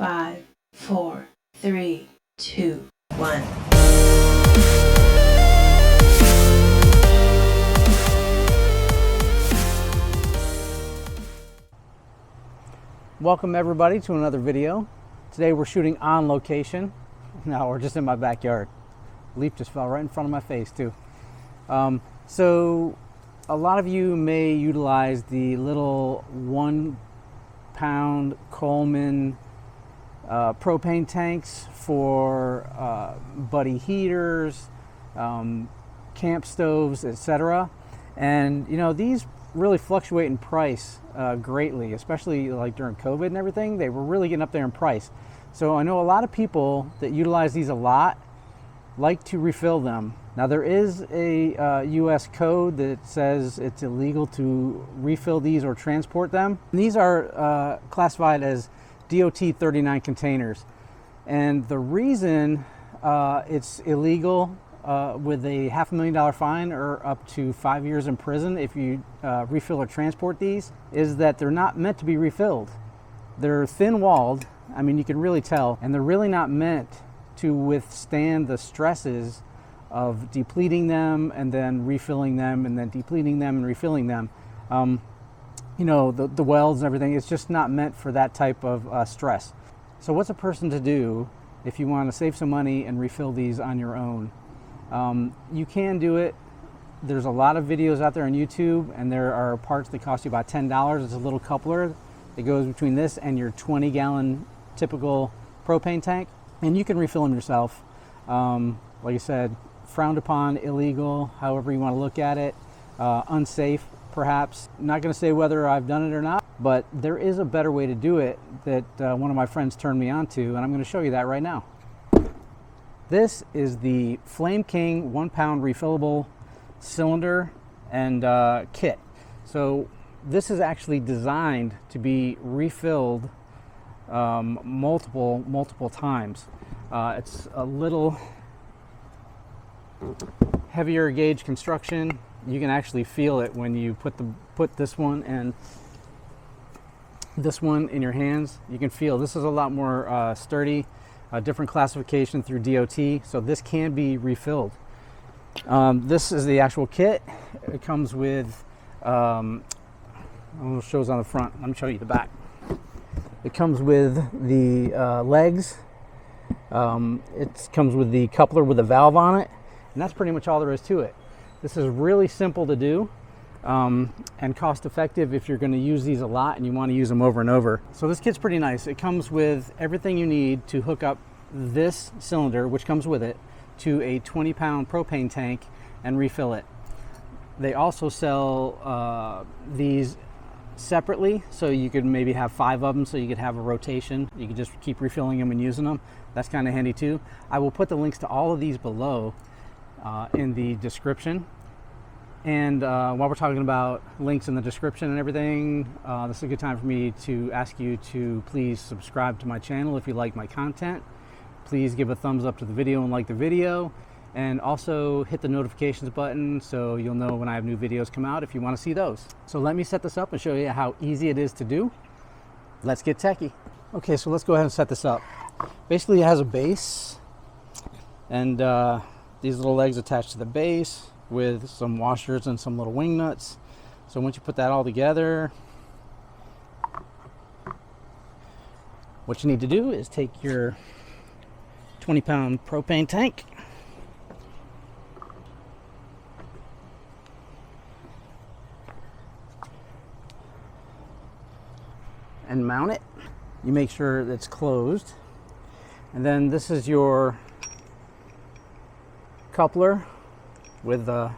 5, 4, 3, 2, 1. Welcome everybody to another video. Today we're shooting on location. Now we're just in my backyard. Leaf just fell right in front of my face too. So a lot of you may utilize the little 1 pound Coleman propane tanks for buddy heaters, camp stoves, etc. And you know, these really fluctuate in price greatly, especially like during COVID and everything. They were really getting up there in price. So I know a lot of people that utilize these a lot like to refill them. Now there is a US code that says it's illegal to refill these or transport them. And these are classified as DOT 39 containers. And the reason it's illegal with a $500,000 fine or up to 5 years in prison if you refill or transport these is that they're not meant to be refilled. They're thin-walled, I mean you can really tell, and they're really not meant to withstand the stresses of depleting them and then refilling them and then depleting them and refilling them. You know, the welds and everything, it's just not meant for that type of stress. So what's a person to do if you want to save some money and refill these on your own? You can do it. There's a lot of videos out there on YouTube, and there are parts that cost you about $10. It's a little coupler that goes between this and your 20-gallon typical propane tank, and you can refill them yourself. Like I said, frowned upon, illegal, however you want to look at it, unsafe perhaps. Not going to say whether I've done it or not, but there is a better way to do it that one of my friends turned me on to, and I'm going to show you that right now. This is the Flame King 1 pound refillable cylinder and kit. So this is actually designed to be refilled multiple times. It's a little heavier gauge construction. You can actually feel it when you put this one and this one in your hands. You can feel this is a lot more sturdy. A different classification through DOT, so this can be refilled. This is the actual kit. It comes with, it shows on the front. Let me show you the back. It comes with the legs. It comes with the coupler with a valve on it, and that's pretty much all there is to it. This is really simple to do and cost effective if you're going to use these a lot and you want to use them over and over. So this kit's pretty nice. It comes with everything you need to hook up this cylinder, which comes with it, to a 20 pound propane tank and refill it. They also sell these separately, so you could maybe have 5 of them, so you could have a rotation. You could just keep refilling them and using them. That's kind of handy too. I will put the links to all of these below in the description. And while we're talking about links in the description and everything, this is a good time for me to ask you to please subscribe to my channel if you like my content. Please give a thumbs up to the video and like the video, and also hit the notifications button so you'll know when I have new videos come out if you want to see those. So let me set this up and show you how easy it is to do. Let's get techie. Okay, so let's go ahead and set this up. Basically it has a base, and these little legs attached to the base with some washers and some little wing nuts. So once you put that all together, what you need to do is take your 20 pound propane tank, and mount it. You make sure that it's closed, and then this is your coupler with a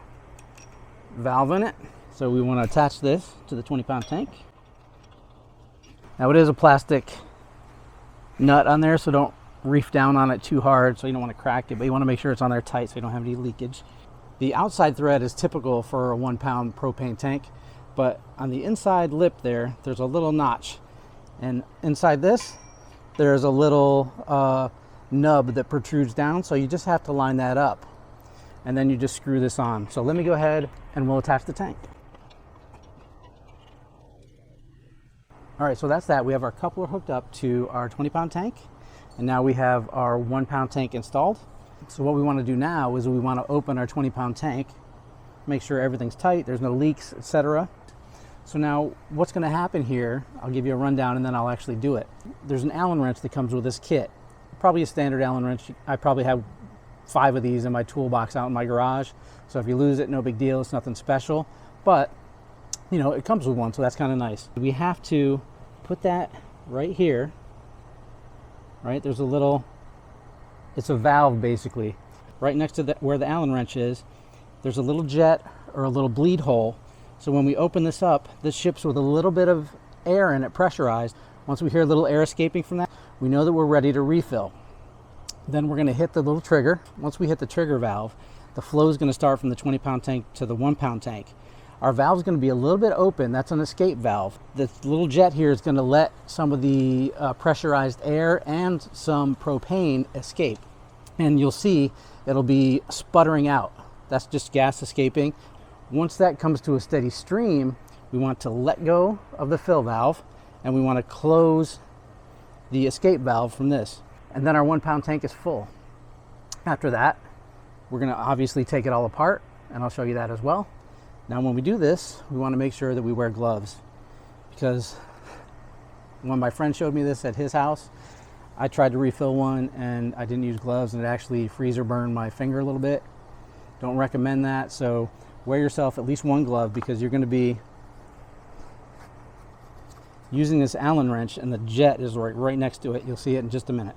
valve in it. So we want to attach this to the 20 pound tank. Now it is a plastic nut on there, so don't reef down on it too hard, so you don't want to crack it, but you want to make sure it's on there tight so you don't have any leakage. The outside thread is typical for a 1 pound propane tank, but on the inside lip there's a little notch, and inside this there's a little nub that protrudes down, so you just have to line that up, and then you just screw this on. So let me go ahead and we'll attach the tank. All right, so that's that. We have our coupler hooked up to our 20-pound tank, and now we have our 1-pound tank installed. So what we want to do now is we want to open our 20-pound tank, make sure everything's tight, there's no leaks, etc. So now what's going to happen here, I'll give you a rundown and then I'll actually do it. There's an Allen wrench that comes with this kit. Probably a standard Allen wrench. I probably have 5 of these in my toolbox out in my garage. So if you lose it, no big deal, it's nothing special. But you know, it comes with one, so that's kind of nice. We have to put that right here, right? There's a little, it's a valve basically. Right next to where the Allen wrench is, there's a little jet or a little bleed hole. So when we open this up, this ships with a little bit of air in it, pressurized. Once we hear a little air escaping from that, we know that we're ready to refill. Then we're gonna hit the little trigger. Once we hit the trigger valve, the flow is gonna start from the 20-pound tank to the 1-pound tank. Our valve is going to be a little bit open. That's an escape valve. This little jet here is going to let some of the pressurized air and some propane escape. And you'll see it'll be sputtering out. That's just gas escaping. Once that comes to a steady stream, we want to let go of the fill valve and we want to close the escape valve from this. And then our 1-pound tank is full. After that, we're going to obviously take it all apart, and I'll show you that as well. Now when we do this, we want to make sure that we wear gloves, because when my friend showed me this at his house, I tried to refill one and I didn't use gloves and it actually freezer burned my finger a little bit. Don't recommend that, so wear yourself at least one glove, because you're going to be using this Allen wrench and the jet is right next to it. You'll see it in just a minute.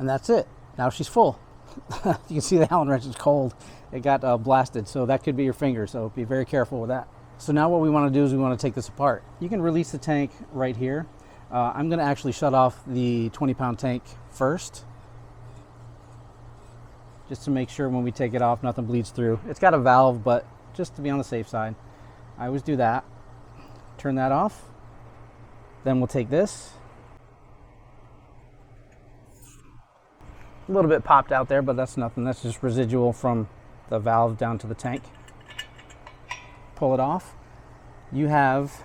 And that's it. Now she's full. You can see the Allen wrench is cold. It got blasted, so that could be your finger, so be very careful with that. So now what we want to do is we want to take this apart. You can release the tank right here. I'm going to actually shut off the 20-pound tank first, just to make sure when we take it off nothing bleeds through. It's got a valve, but just to be on the safe side, I always do that. Turn that off. Then we'll take this. A little bit popped out there, but that's nothing. That's just residual from the valve down to the tank. Pull it off. You have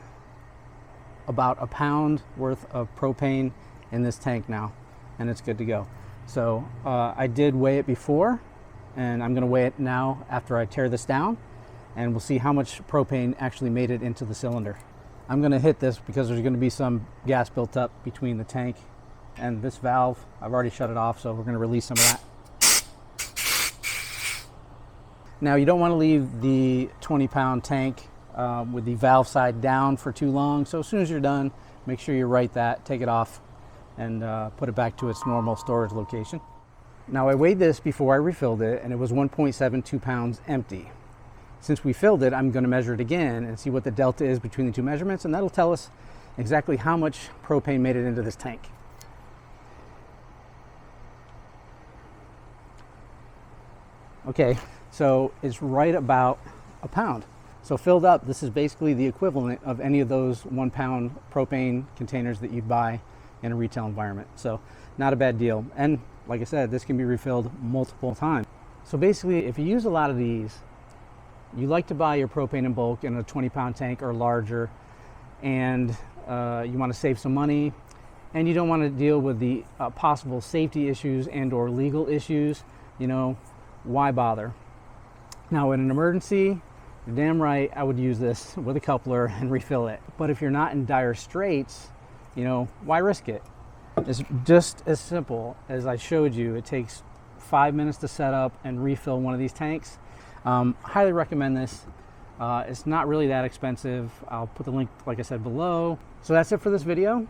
about a pound worth of propane in this tank now, and it's good to go. So I did weigh it before, and I'm going to weigh it now after I tear this down, and we'll see how much propane actually made it into the cylinder. I'm going to hit this because there's going to be some gas built up between the tank and this valve. I've already shut it off, so we're going to release some of that. Now you don't want to leave the 20-pound tank with the valve side down for too long, so as soon as you're done, make sure you right that, take it off, and put it back to its normal storage location. Now I weighed this before I refilled it, and it was 1.72 pounds empty. Since we filled it, I'm going to measure it again and see what the delta is between the two measurements, and that'll tell us exactly how much propane made it into this tank. Okay, so it's right about a pound. So filled up, this is basically the equivalent of any of those 1-pound propane containers that you'd buy in a retail environment. So not a bad deal. And like I said, this can be refilled multiple times. So basically, if you use a lot of these, you like to buy your propane in bulk in a 20-pound tank or larger, and you want to save some money, and you don't want to deal with the possible safety issues and or legal issues, you know, why bother? Now in an emergency, you're damn right I would use this with a coupler and refill it. But if you're not in dire straits, you know, why risk it? It's just as simple as I showed you. It takes 5 minutes to set up and refill one of these tanks. Highly recommend this. It's not really that expensive. I'll put the link, like I said, below. So that's it for this video.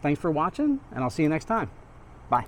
Thanks for watching, and I'll see you next time. Bye.